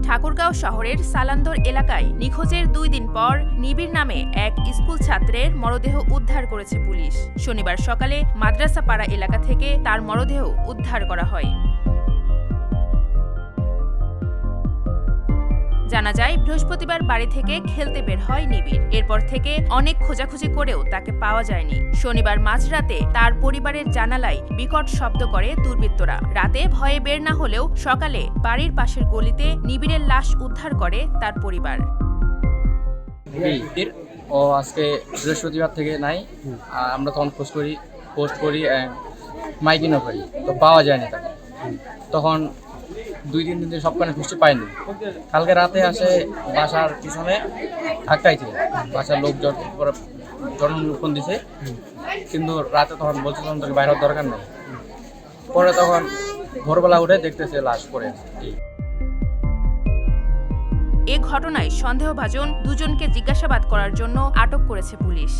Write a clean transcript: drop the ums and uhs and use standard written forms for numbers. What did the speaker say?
ঠাকুরগাঁও শহরের সালান্দর এলাকায় নিখোঁজের 2 দিন পর নিবিড় নামে এক স্কুল ছাত্রের মরদেহ উদ্ধার করেছে পুলিশ। শনিবার সকালে মাদ্রাসাপাড়া এলাকা থেকে তার মরদেহ উদ্ধার করা হয়। জানা যায়, বৃহস্পতিবার বাড়ি থেকে খেলতে বের হয় নিবিড়। এরপর থেকে অনেক খোঁজাখুঁজি করেও তাকে পাওয়া যায়নি। শনিবার মাঝরাতে তার পরিবারের জানালায় বিকট শব্দ করে দুর্বৃত্তরা। রাতে ভয়ে বের না হলেও সকালে বাড়ির পাশের গলিতে নিবিড়ের লাশ উদ্ধার করে তার পরিবার। ও আজকে বৃহস্পতিবার থেকে নাই। আমরা তখন পোস্ট করি মাইকিংও করি, তো পাওয়া যায়নি তাকে। তখন 2-3 দিন ধরে সবখানে খুঁজতে পাইনি। কালকে রাতে আসে বাসার পিছনে ধাক্কাইছে, বাসার লোকজন জনফোন দিছে, কিন্তু রাতে তখন বলছে তখন তোকে বাইরের দরকার নেই। পরে তখন ভোরবেলা উঠে দেখতেছে লাশ পড়ে আছে। এ ঘটনায় সন্দেহভাজন দুজনকে জিজ্ঞাসাবাদ করার জন্য আটক করেছে পুলিশ।